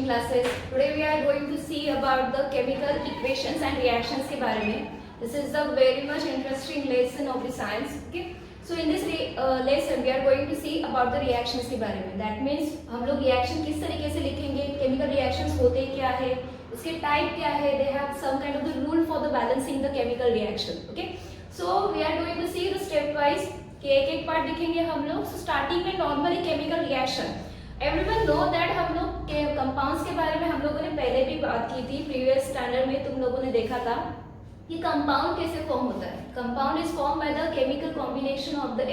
coaching classes. Today we are going to see about the chemical equations and reactions के बारे में. This is a very much interesting lesson of the science. Okay. So in this lesson we are going to see about the reactions के बारे में. That means हम लोग reaction किस तरीके से लिखेंगे, chemical reactions होते क्या है, उसके type क्या है, they have some kind of the rule for the balancing the chemical reaction. Okay. So we are going to see the step wise कि एक एक पार्ट दिखेंगे हम लोग. So starting में normally chemical reaction. Everyone know that हम लोग के कंपाउंड्स के बारे में हम लोगों ने पहले भी बात की थी. प्रीवियस स्टैंडर्ड में तुम लोगों ने देखा था कि कंपाउंड कैसे फॉर्म होता है. Compound is form by the chemical combination of the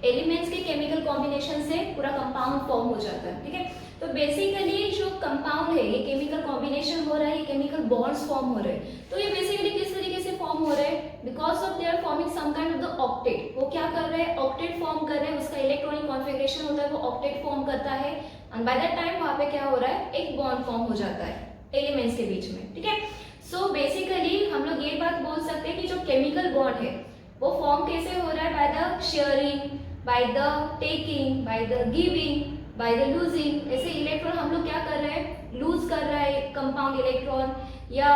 elements के केमिकल कॉम्बिनेशन से पूरा कंपाउंड फॉर्म हो जाता है. ठीक है. तो बेसिकली जो कंपाउंड है ये केमिकल कॉम्बिनेशन हो रहा है, ये केमिकल बॉन्ड्स फॉर्म हो रहे हैं. तो ये बेसिकली किस तरीके से फॉर्म हो रहे हैं, because of they are forming some kind of the octet. वो क्या कर रहे हैं, ऑक्टेट फॉर्म कर रहे हैं. उसका इलेक्ट्रॉनिक कॉन्फ़िगरेशन होता है, वो ऑक्टेट फॉर्म करता है एंड बाय दैट टाइम वहां पे क्या हो रहा है, एक बॉन्ड फॉर्म हो जाता है एलिमेंट्स के बीच में. ठीक है. सो बेसिकली हम लोग ये बात बोल सकते हैं कि जो केमिकल बॉन्ड है वो फॉर्म कैसे हो रहा है, by the sharing, by the taking, by the giving, by the losing. ऐसे इलेक्ट्रॉन हम लोग क्या कर रहे हैं, लूज कर रहा है कंपाउंड इलेक्ट्रॉन या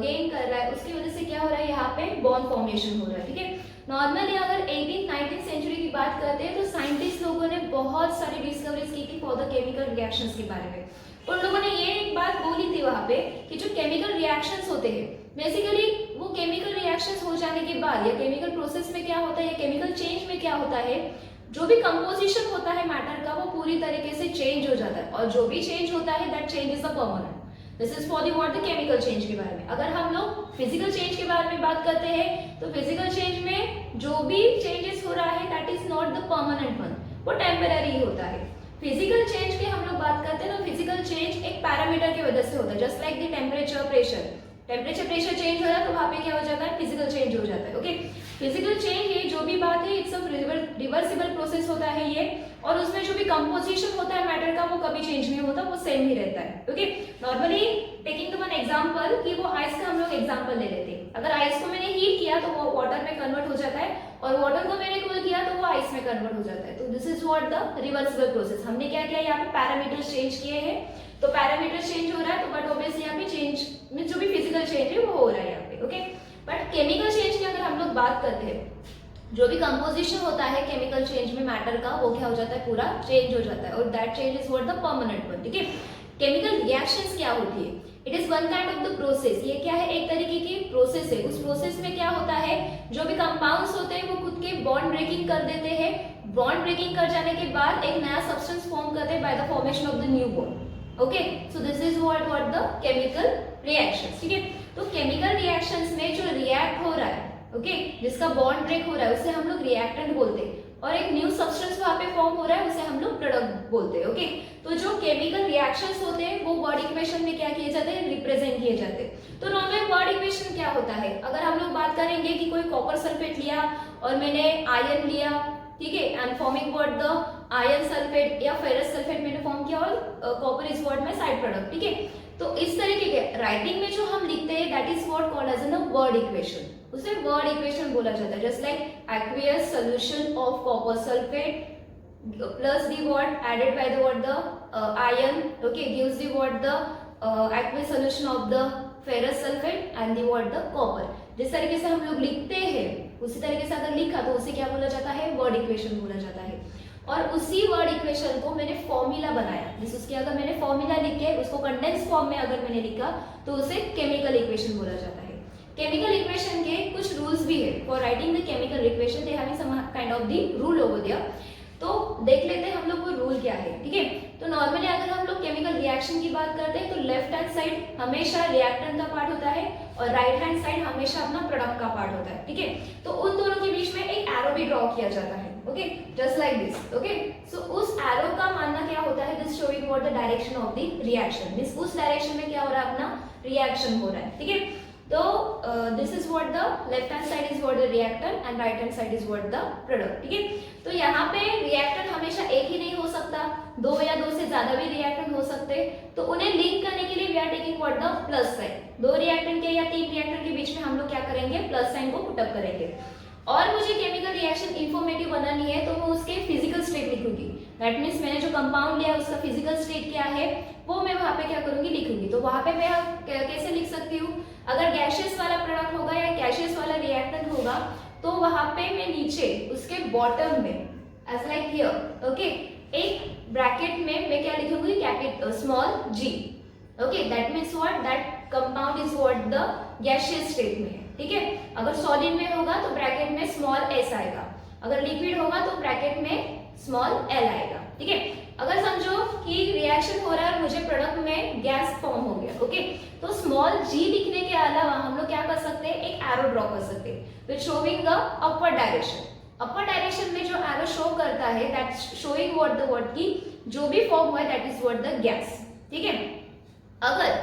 गेन कर रहा है. उसकी वजह से क्या हो रहा है, यहाँ पे बॉन्ड फॉर्मेशन हो रहा है. ठीक है. नॉर्मली अगर 18th-19th सेंचुरी की बात करते हैं तो साइंटिस्ट लोगों ने बहुत सारी डिस्कवरीज की थी फॉर द केमिकल रिएक्शंस के बारे में. उन लोगों ने ये एक बात बोली थी वहां पे कि जो केमिकल रिएक्शंस होते हैं बेसिकली वो केमिकल रिएक्शंस हो जाने के बाद या केमिकल प्रोसेस में क्या होता है या केमिकल चेंज में क्या होता है, जो भी कंपोजिशन होता है मैटर का वो पूरी तरीके से चेंज हो जाता है. और जो भी चेंज होता है that change is the permanent. This is for the what the chemical change के बारे में. अगर हम लोग फिजिकल चेंज के बारे में बात करते हैं तो फिजिकल चेंज में जो भी चेंजेस हो रहा है that is not the permanent one, वो टेम्पररी होता है. फिजिकल चेंज की हम लोग बात करते हैं तो फिजिकल चेंज एक पैरामीटर की वजह से होता है. Just like the temperature pressure change हो रहा है तो वहां पे क्या हो जाता है, फिजिकल चेंज हो जाता है. ओके. फिजिकल चेंज ये जो भी बात है इट्स अ रिवर्सिबल प्रोसेस होता है ये, और उसमें जो भी कंपोजिशन होता है मैटर का वो कभी चेंज नहीं होता, वो सेम ही रहता है. Okay. Normally taking the one example कि वो आइस का हम लोग एग्जांपल ले लेते हैं. अगर आइस को मैंने हीट किया तो वो वाटर में कन्वर्ट हो जाता है और वाटर को मैंने कूल किया तो वो आइस में कन्वर्ट हो जाता है. तो this is what the reversible process. हमने क्या किया, यहाँ पे पैरामीटर्स चेंज किए हैं तो पैरामीटर चेंज हो रहा है, तो बट ऑब्वियसली यहाँ पे चेंज में जो भी फिजिकल चेंज है वो हो रहा है यहाँ पे. ओके. बट केमिकल चेंज की अगर हम लोग बात करते हैं, जो भी कंपोजिशन होता है केमिकल चेंज में मैटर का वो क्या हो जाता है, पूरा चेंज हो जाता है और that change is what the permanent one. ठीक है. केमिकल रिएक्शंस क्या होती है, it is one kind of the process. ये क्या है, एक तरीके की प्रोसेस है. उस प्रोसेस में क्या होता है, जो भी कंपाउंड्स होते हैं वो खुद के बॉन्ड ब्रेकिंग कर देते हैं. बॉन्ड ब्रेकिंग कर जाने के बाद एक नया सब्सटेंस फॉर्म करते हैं by the formation of the new bond. Okay. So this is what the chemical reactions. ठीक है. तो केमिकल रिएक्शंस में जो रिएक्ट हो रहा है, ओके, जिसका बॉन्ड ब्रेक हो रहा है उसे हम लोग रिएक्टेंट बोलते हैं, और एक न्यू सब्सटेंस वहां पे फॉर्म हो रहा है उसे हम लोग प्रोडक्ट बोलते हैं. ओके. तो जो केमिकल रिएक्शंस होते हैं वो वर्ड इक्वेशन में क्या किए जाते हैं, रिप्रेजेंट किए जाते हैं. तो नॉर्मल वर्ड इक्वेशन क्या होता है, अगर हम लोग बात करेंगे कि कोई कॉपर सल्फेट लिया और मैंने आयन लिया, ठीक है, and forming what the iron sulphate या फेरस सल्फेट मैंने फॉर्म किया और copper is what my side product. ठीक है. तो इस तरीके के राइटिंग में जो हम लिखते हैं that is what called as an word equation. उसे वर्ड इक्वेशन बोला जाता है. Just like aqueous solution of copper sulphate plus the what added by the what the ion, okay, gives the what the aqueous solution of the ferrous sulphate and the what the copper. जिस तरीके से हम लोग लिखते हैं उसी तरीके से अगर लिखा तो उसे क्या बोला जाता है, वर्ड इक्वेशन बोला जाता है. और उसी वर्ड इक्वेशन को मैंने फॉर्मूला बनाया, जिस उसके अगर मैंने फॉर्मूला लिख के उसको कंडेंस फॉर्म में अगर मैंने लिखा तो उसे केमिकल इक्वेशन बोला जाता है. केमिकल इक्वेशन के कुछ रूल्स भी है for writing the chemical equation. They having some kind of the rule over there. तो देख लेते हैं हम लोग वो रूल क्या है. ठीक है. तो नॉर्मली अगर हम लोग केमिकल रिएक्शन की बात करते हैं तो लेफ्ट हैंड साइड हमेशा रिएक्टेंट का पार्ट होता है और राइट हैंड साइड हमेशा अपना प्रोडक्ट का पार्ट होता है. ठीक है. तो उन दोनों के बीच में एक एरो भी ड्रॉ किया जाता है. Okay. Just like this. Okay. So उस एरो का मानना क्या होता है, this showing what the direction of the reaction. This उस डायरेक्शन में क्या हो रहा है, अपना रिएक्शन हो रहा है. ठीक है. तो this is what the left hand side is what the reactant and right hand side is what the product. ठीक है. तो यहाँ पे रिएक्टेंट हमेशा एक ही नहीं हो सकता, दो या दो से ज्यादा भी रिएक्टेंट हो सकते. तो उन्हें लिंक करने के लिए we are taking what the plus sign. दो रिएक्टेंट के या तीन रिएक्टेंट के बीच में हम लोग क्या करेंगे, प्लस साइन को पुट अप करेंगे. और मुझे केमिकल रिएक्शन इंफॉर्मेटिव बनानी है तो मैं उसके फिजिकल स्टेट लिखूंगी. दैट मीन्स मैंने जो कंपाउंड लिया उसका फिजिकल स्टेट क्या है वो मैं वहां पे क्या करूंगी, लिखूंगी। तो वहां पे मैं कैसे लिख सकती हूँ, अगर गैशियस वाला प्रोडक्ट होगा या गैशियस वाला रिएक्टेंट होगा तो वहां पे मैं नीचे उसके बॉटम में एज लाइक हियर, ओके, एक ब्रैकेट में मैं क्या लिखूंगी, capital small g, okay, that means what, that compound is what the gaseous state में है, ठीक है। अगर सॉलिड में होगा तो ब्रैकेट में स्मॉल s आएगा, अगर लिक्विड होगा तो ब्रैकेट में स्मॉल l आएगा, ठीक है। अगर समझो कि रिएक्शन हो रहा है और मुझे प्रोडक्ट में गैस फॉर्म हो गया, ओके, तो स्मॉल g लिखने के अलावा हम लोग क्या कर सकते हैं, एक एरो ड्रॉ कर सकते हैं which showing the upward direction. Upward direction में जो एरो शो करता है that showing what the what की जो भी फॉर्म हुआ है that is what the gas, ठीक है। अगर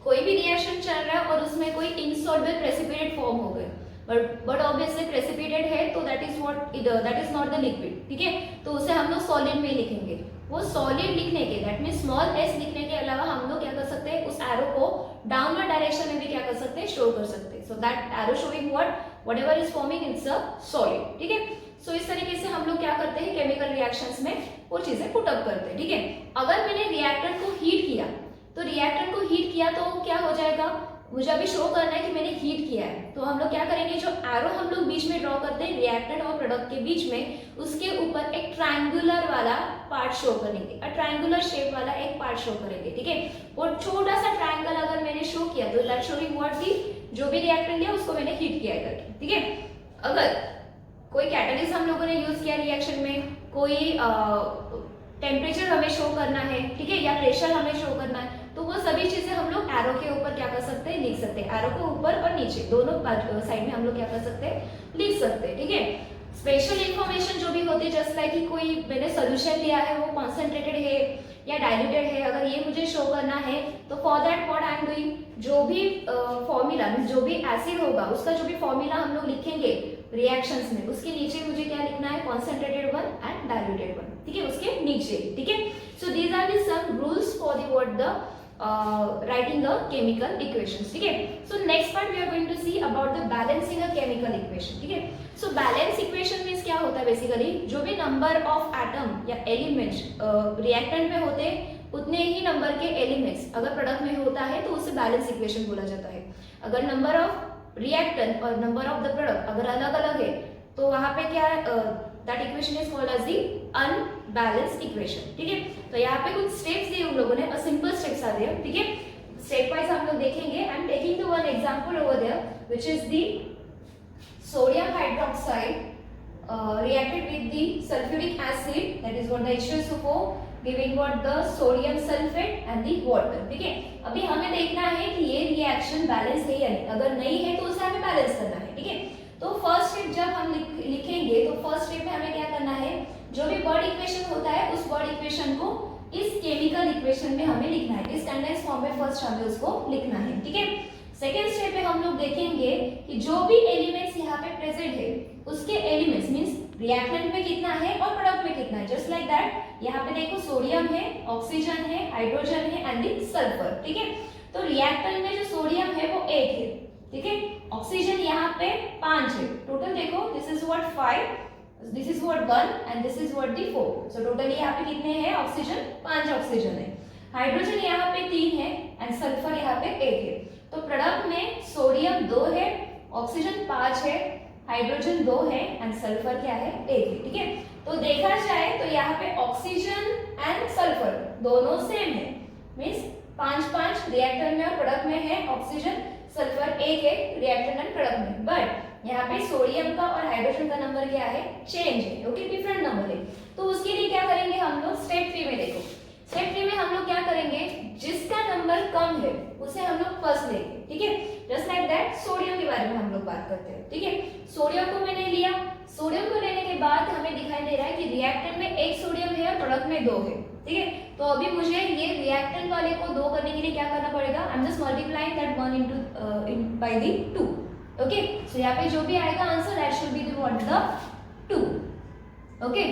कोई भी रिएक्शन चल रहा है और उसमें कोई इनसॉल्युबल प्रेसिपिटेट फॉर्म हो गया, बट ऑब्वियसली प्रेसिपिटेट है तो that is what, that is not the liquid, ठीक है, तो उसे हम लोग सॉलिड में लिखेंगे। वो सॉलिड लिखने के दैट मीन स्मॉल s लिखने के अलावा हम लोग क्या कर सकते हैं, उस एरो को डाउनवर्ड डायरेक्शन में भी क्या कर सकते हैं, शो कर सकते हैं। So that arrow showing whatever is forming it's a solid, ठीक है। सो इस तरीके से हम लोग क्या करते हैं, केमिकल रिएक्शंस में वो चीजें पुट अप करते हैं, ठीक है। अगर मैंने रिएक्टेंट को हीट किया तो रिएक्टेंट को हीट किया तो क्या हो जाएगा, मुझे अभी शो करना है कि मैंने हीट किया है, तो हम लोग क्या करेंगे, जो एरो हम लोग बीच में ड्रॉ करते हैं रिएक्टेंट और प्रोडक्ट के बीच में, उसके ऊपर एक ट्रायंगुलर वाला पार्ट शो करेंगे, ट्रायंगुलर शेप वाला एक पार्ट शो करेंगे, ठीक है। वो छोटा सा ट्रायंगल अगर मैंने शो किया तो दैट शोइंग व्हाट दी, जो भी रिएक्टेंट लिया उसको मैंने हीट किया करके, ठीक है। अगर कोई कैटलिस्ट हम लोगों ने यूज किया रिएक्शन में, कोई टेम्परेचर हमें शो करना है, ठीक है, या प्रेशर हमें शो करना है, तो वो सभी चीजें हम लोग एरो के ऊपर क्या कर सकते हैं, लिख सकते हैं। एरो के ऊपर और नीचे दोनों साइड में हम लोग क्या कर सकते हैं, लिख सकते हैं, ठीक है। स्पेशल इंफॉर्मेशन जो भी होती है जस्ट लाइक कि कोई मैंने सोल्यूशन लिया है वो कॉन्सेंट्रेटेड है या डाइल्यूटेड है, अगर ये मुझे शो करना है तो for that what I am doing, जो भी फॉर्मूला जो भी एसिड होगा उसका जो भी फॉर्मूला हम लोग लिखेंगे रिएक्शंस में, उसके नीचे मुझे क्या लिखना है, concentrated one and diluted one, ठीक है, उसके नीचे, ठीक है। So these are the some rules for the what the writing the chemical equations, ठीक है। So next part we are going to see about the balancing a chemical equation, ठीक है। So balance equation means क्या होता है, basically जो भी number of atom या एलिमेंट्स रिएक्टेंट में होते हैं उतने ही नंबर के एलिमेंट्स अगर प्रोडक्ट में होता है तो उसे बैलेंस इक्वेशन बोला जाता है। अगर नंबर ऑफ रिएक्टेंट और नंबर ऑफ द प्रोडक्ट अगर अलग अलग है तो वहां पे क्या that equation is called as the unbalanced equation, ठीक है। तो यहाँ पे कुछ स्टेप्स दिए उन लोगों ने, a simple steps are there, ठीक है। स्टेप वाइज हम लोग देखेंगे। I am taking the one example over there which is the sodium hydroxide reacted with the sulfuric acid, that is what the H2SO4 giving what the sodium sulfate and the water, ठीक है। अभी हमें देखना है कि ये reaction balance है या नहीं, अगर नहीं है तो उसे हमें बैलेंस करना है, ठीक है। तो फर्स्ट स्टेप जब हम लिखेंगे तो फर्स्ट स्टेप में हमें क्या करना है, जो भी वर्ड इक्वेशन होता है उस वर्ड इक्वेशन को इस केमिकल इक्वेशन में हमें लिखना है, इस कंडेंस फॉर्म में फर्स्ट हमें उसको लिखना है, ठीक है। सेकेंड स्टेप में हम लोग देखेंगे कि जो भी एलिमेंट्स यहाँ पे प्रेजेंट है उसके एलिमेंट्स मींस रिएक्टेंट में कितना है और प्रोडक्ट में कितना है, जस्ट लाइक दैट। यहाँ पे देखो सोडियम है, ऑक्सीजन है, हाइड्रोजन है एंड द सल्फर, ठीक है। तो रिएक्टेंट में जो सोडियम है वो 8 है, ठीक है। ऑक्सीजन यहाँ पे 5 है, टोटल देखो this is what 5, this is what 1 and this is what the 4। So total यहाँ पे कितने हैं ऑक्सीजन, 5 ऑक्सीजन है। हाइड्रोजन यहाँ पे 3 है एंड सल्फर यहाँ पे 1 है। तो प्रोडक्ट में सोडियम 2 है, ऑक्सीजन 5 है, हाइड्रोजन 2 है एंड सल्फर क्या है 1 है, ठीक है। तो देखा जाए तो यहाँ पे ऑक्सीजन एंड सल्फर दोनों सेम है, मींस 5-5 रिएक्टर में और प्रोडक्ट में है, oxygen sulphur 1-1 reactant and product में, बट यहाँ पे सोडियम का और हाइड्रोजन का नंबर क्या है, चेंज है, ओके, डिफरेंट नंबर है। तो उसके लिए क्या करेंगे हम लोग, स्टेप 3 में देखो, स्टेप 3 में हम लोग क्या करेंगे, जिसका नंबर कम है उसे हम लोग फर्स्ट लेंगे, ठीक है। जस्ट लाइक दैट सोडियम के बारे में हम लोग बात करते हैं, ठीक है। सोडियम को मैंने लिया, सोडियम को लेने के बाद हमें दिखाई दे रहा है कि रिएक्टेंट में 1 सोडियम है और प्रोडक्ट में 2 है, ठीक है। तो अभी मुझे ये रिएक्टेंट वाले को 2 करने के लिए क्या करना पड़ेगा, I am just multiplying that 1 into by the 2, okay. So यहाँ पे जो भी आएगा answer that should be the what the 2, okay.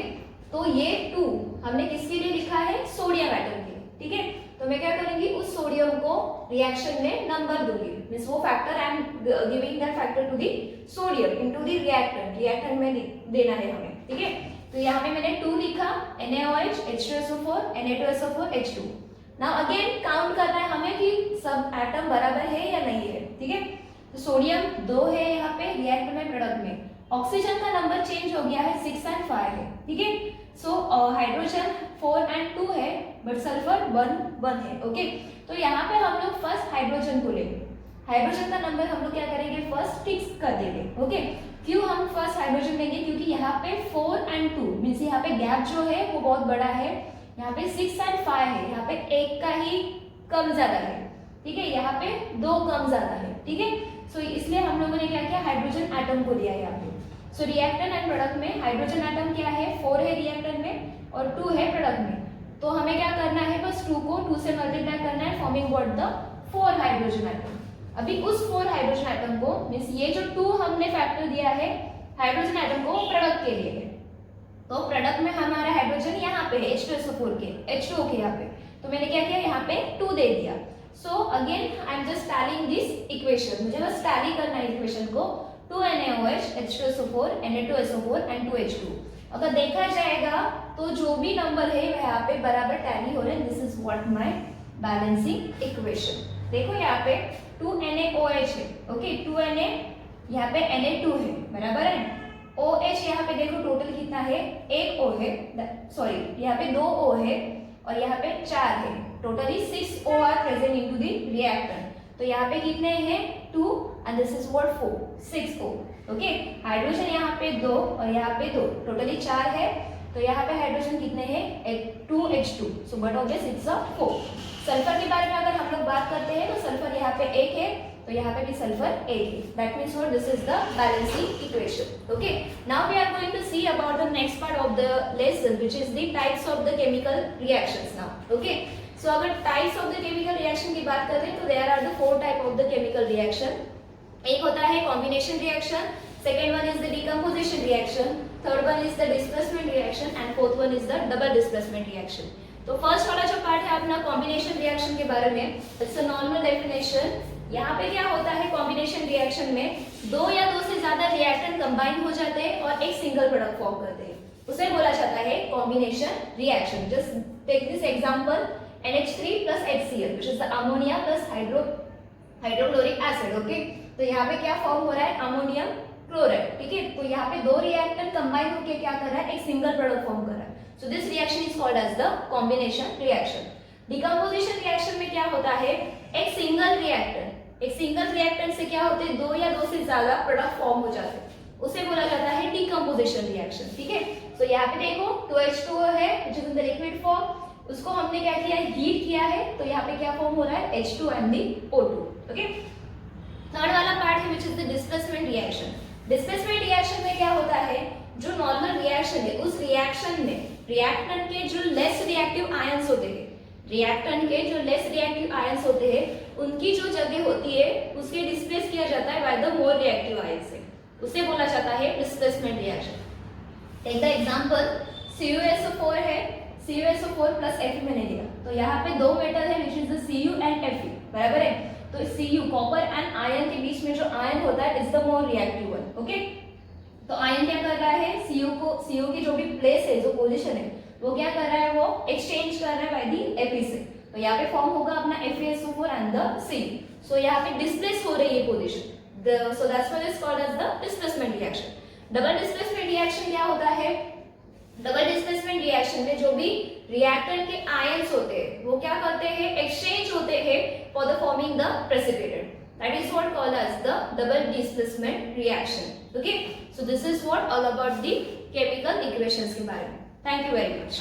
तो ये 2 हमने किसके लिए लिखा है, सोडियम एटम के लिए, ठीक है। तो मैं क्या करूंगी, उस सोडियम को रिएक्शन में नंबर दूंगी, मींस वो factor I am giving that factor to the sodium into the reactant, reactant में देना है हमें, ठीक है। तो यहाँ पे मैंने 2 लिखा, NaOH, H2SO4, Na2SO4, H2। Now again count करना है हमें कि सब एटम बराबर है या नहीं है, ठीक है। तो सोडियम 2 है यहाँ पे रिएक्टर में, प्रोडक्ट में। ऑक्सीजन का नंबर चेंज हो गया है, 6 and 5 है, ठीक है। सो हाइड्रोजन 4 and 2 है, बट सल्फर 1 है, ओके। तो यहाँ पे हम लोग फर्स्ट हाइड्रोजन को लेंगे। हाइड्रोजन का नंबर हम लोग क्या करेंगे, फर्स्ट फिक्स कर देंगे, ओके। क्यों हम फर्स्ट हाइड्रोजन लेंगे, क्योंकि यहाँ पे 4 and 2 मीन्स यहाँ पे गैप जो है वो बहुत बड़ा है। यहाँ पे 6 and 5 है, यहाँ पे एक का ही कम ज्यादा है, ठीक है। यहाँ पे 2 कम ज्यादा है, ठीक है। सो इसलिए हम लोगों ने क्या किया, हाइड्रोजन एटम को लिया यहाँ पे। सो रिएक्टेंट एंड प्रोडक्ट में हाइड्रोजन एटम क्या है, 4 है रिएक्टेंट में और 2 है प्रोडक्ट में। तो हमें क्या करना है, बस 2 को 2 से मल्टीप्लाई करना है, forming what, the 4 hydrogen atom. अभी उस 4 हाइड्रोजन एटम को मींस ये जो 2 हमने फैक्टर दिया है हाइड्रोजन एटम को प्रोडक्ट के लिए है। तो प्रोडक्ट में हमारा हाइड्रोजन यहाँ पे है, H2SO4 के, H2O के यहाँ पे। तो मैंने क्या किया, यहाँ पे 2 दे दिया। So again I am just टैलिंग this equation, मुझे बस टैली करना है इक्वेशन को। 2 NaOH, H2SO4, Na2SO4 and 2 H2। अगर देखा जाएगा तो जो भी नंबर है यहाँ पे बराबर टैली हो रहे हैं। This is what my balancing equation. देखो यहाँ पे 2 NaOH है, ओके। 2 Na, यहाँ पे Na2 है, बराबर है। OH यहाँ पे देखो टोटल कितना है, 1 O है, सॉरी यहाँ पे 2 O है और यहाँ पे 4 है। Totally 6 O are present into the reactor. तो यहाँ पे कितने हैं, 2 and this is what 4, 6 O, okay. Hydrogen यहाँ पे 2 और यहाँ पे 2, टोटली 4 है। तो यहाँ पे हाइड्रोजन कितने हैं, 2 H2। So but obvious it's a 4। Sulphur के बारे में अगर हम लोग बात करते हैं तो सल्फर यहाँ पे 1 है, तो यहाँ पे भी सल्फर 1 है। That means what, this is the balancing equation, okay. Now we are going to see about the next part of the lesson which is the types of the chemical reactions now, okay. So अगर types of the chemical reaction की बात करें तो there are the 4 type of the chemical reaction. एक होता है combination reaction, second one is the decomposition reaction, third one is the displacement reaction and fourth one is the double displacement reaction. तो first वाला जो part है अपना combination reaction के बारे में, इट्स अ नॉर्मल डेफिनेशन। यहाँ पे क्या होता है कॉम्बिनेशन रिएक्शन में, 2 या 2 से ज्यादा रिएक्टेंट कंबाइन हो जाते हैं और एक सिंगल प्रोडक्ट फॉर्म करते हैं, उसे बोला जाता है combination reaction. Just take this example, NH3 plus HCl which is the ammonia plus hydrochloric acid, okay. तो यहाँ पे क्या फॉर्म हो रहा है, अमोनियम क्लोराइड, ठीक है। तो यहाँ पे 2 रिएक्टेंट कंबाइन होकर क्या कर रहा है, एक सिंगल प्रोडक्ट फॉर्म कर रहा है। So this reaction is called as the combination reaction. Decomposition reaction में क्या होता है, एक सिंगल रिएक्टेंट से क्या होते हैं, 2 या 2 से ज्यादा प्रोडक्ट फॉर्म हो जाते हैं, उसे बोला जाता है डिकम्पोजिशन रिएक्शन, ठीक है। सो यहाँ पे देखो 2H2O है which is in the liquid form, उसको हमने क्या किया, हीट किया है, तो यहाँ पे क्या फॉर्म हो रहा है, H2 and the O2, okay. Third वाला पार्ट है which is the displacement reaction। Displacement reaction में क्या होता है, जो नॉर्मल रिएक्शन है उस रिएक्शन में रिएक्टेंट के जो लेस रिएक्टिव आयंस होते हैं, उनकी जो जगह होती है उसके डिस्प्लेस किया जाता है by the more reactive ions से, उसे बोला जाता है displacement reaction. Take the example, CuSO4 है, CuSO4 प्लस Fe मैंने लिया, तो यहाँ पे 2 मेटल है which is the Cu and Fe, बराबर है। तो Cu कॉपर एंड आयरन के बीच में जो आयन होता है is the more reactive one, okay. तो आयन क्या कर रहा है, Cu की जो भी प्लेस है, जो पोजीशन है, वो क्या कर रहा है, वो एक्सचेंज कर रहा है बाय दी Fe से। तो यहाँ पे फॉर्म होगा अपना FeSO4 एंड द Cu। सो यहाँ पे डिस्प्लेस हो रही है position, so that's why it's called as the displacement reaction. Double displacement reaction क्या होता है, डबल डिस्प्लेसमेंट रिएक्शन में जो भी रिएक्टेंट के आयंस होते हैं वो क्या करते हैं, एक्सचेंज होते हैं for the forming the precipitate, that is what called as the double displacement reaction, okay. So this is what all about the chemical equations के बारे में। Thank you very much.